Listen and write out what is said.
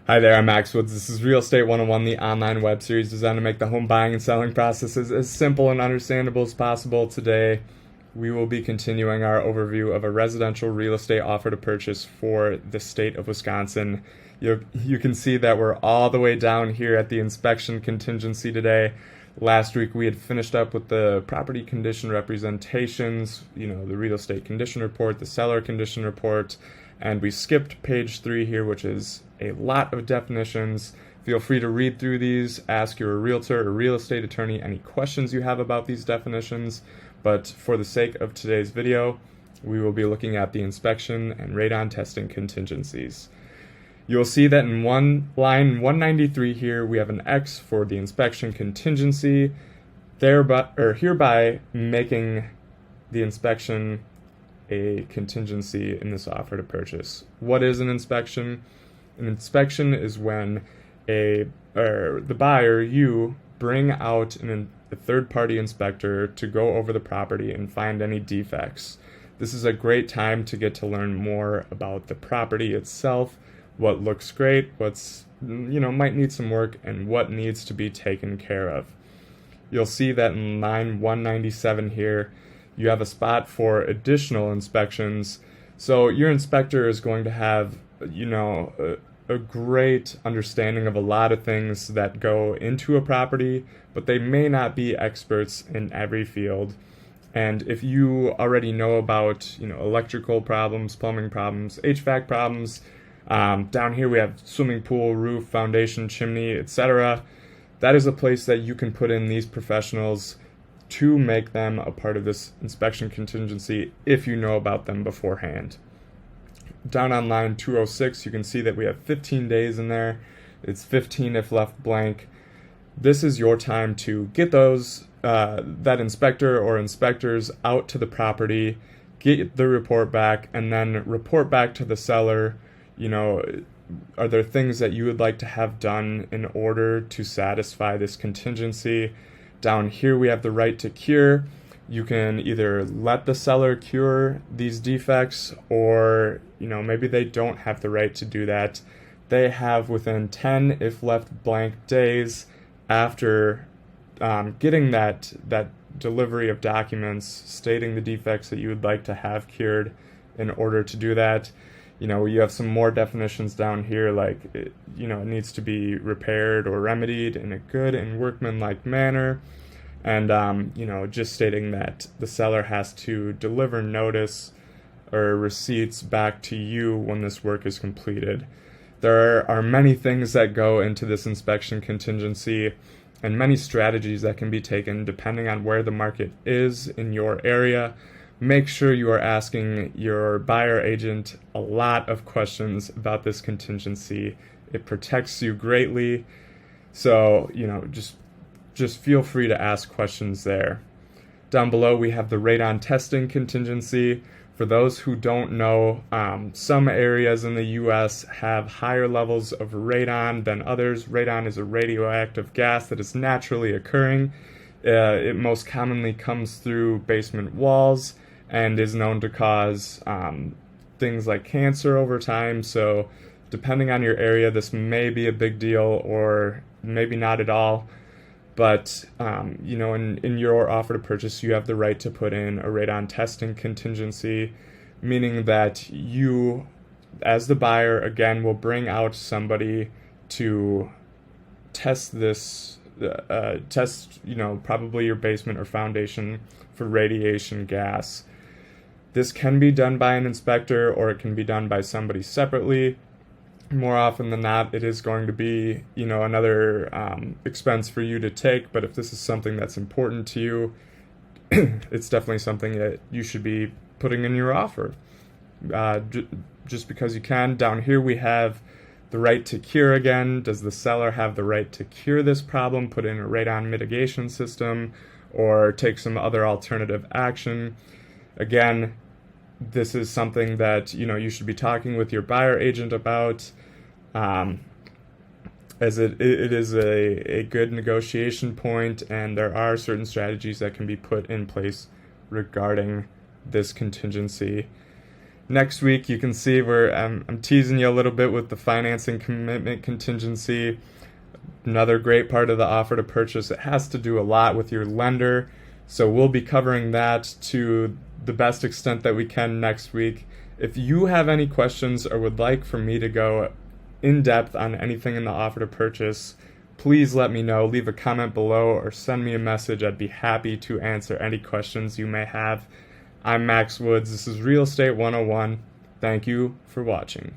Hi there, I'm Max Woods. This is Real Estate 101, the online web series designed to make the home buying and selling processes as simple and understandable as possible. Today, we will be continuing our overview of a residential real estate offer to purchase for the state of Wisconsin. You can see that we're all the way down here at the inspection contingency today. Last week, we had finished up with the property condition representations, the real estate condition report, the seller condition report, and we skipped page 3 here, which is a lot of definitions. Feel free to read through these, ask your realtor or real estate attorney any questions you have about these definitions, but for the sake of today's video, we will be looking at the inspection and radon testing contingencies. You'll see that in line 193 here, we have an X for the inspection contingency, hereby making the inspection a contingency in this offer to purchase. What is an inspection? An inspection is when the buyer, you, bring out a third-party inspector to go over the property and find any defects. This is a great time to get to learn more about the property itself, what looks great, what's might need some work, and what needs to be taken care of. You'll see that in line 197 here, you have a spot for additional inspections. So your inspector is going to have, a great understanding of a lot of things that go into a property, but they may not be experts in every field. And if you already know about, electrical problems, plumbing problems, HVAC problems, down here we have swimming pool, roof, foundation, chimney, etc. That is a place that you can put in these professionals to make them a part of this inspection contingency if you know about them beforehand. Down on line 206, you can see that we have 15 days in there. It's 15 if left blank. This is your time to get that inspector or inspectors out to the property, get the report back, and then report back to the seller. Are there things that you would like to have done in order to satisfy this contingency? Down here we have the right to cure. You can either let the seller cure these defects, or maybe they don't have the right to do that. They have within 10 if left blank days after getting that delivery of documents stating the defects that you would like to have cured in order to do that. You have some more definitions down here, like it needs to be repaired or remedied in a good and workmanlike manner. And, just stating that the seller has to deliver notice or receipts back to you when this work is completed. There are many things that go into this inspection contingency and many strategies that can be taken depending on where the market is in your area. Make sure you are asking your buyer agent a lot of questions about this contingency. It protects you greatly. So, just feel free to ask questions there. Down below, we have the radon testing contingency. For those who don't know, some areas in the U.S. have higher levels of radon than others. Radon is a radioactive gas that is naturally occurring. It most commonly comes through basement walls and is known to cause things like cancer over time. So depending on your area, this may be a big deal or maybe not at all. But, in your offer to purchase, you have the right to put in a radon testing contingency, meaning that you, as the buyer, again, will bring out somebody to test this, probably your basement or foundation for radiation gas. This can be done by an inspector, or it can be done by somebody separately. More often than not, it is going to be, another expense for you to take. But if this is something that's important to you, it's definitely something that you should be putting in your offer. Just because you can. Down here we have the right to cure again. Does the seller have the right to cure this problem, put in a radon mitigation system, or take some other alternative action? Again, this is something that you should be talking with your buyer agent about, as it is a good negotiation point, and there are certain strategies that can be put in place regarding this contingency. Next week, you can see where I'm teasing you a little bit with the financing commitment contingency. Another great part of the offer to purchase. It has to do a lot with your lender. So we'll be covering that to the best extent that we can next week. If you have any questions or would like for me to go in depth on anything in the offer to purchase, please let me know. Leave a comment below or send me a message. I'd be happy to answer any questions you may have. I'm Max Woods. This is Real Estate 101. Thank you for watching.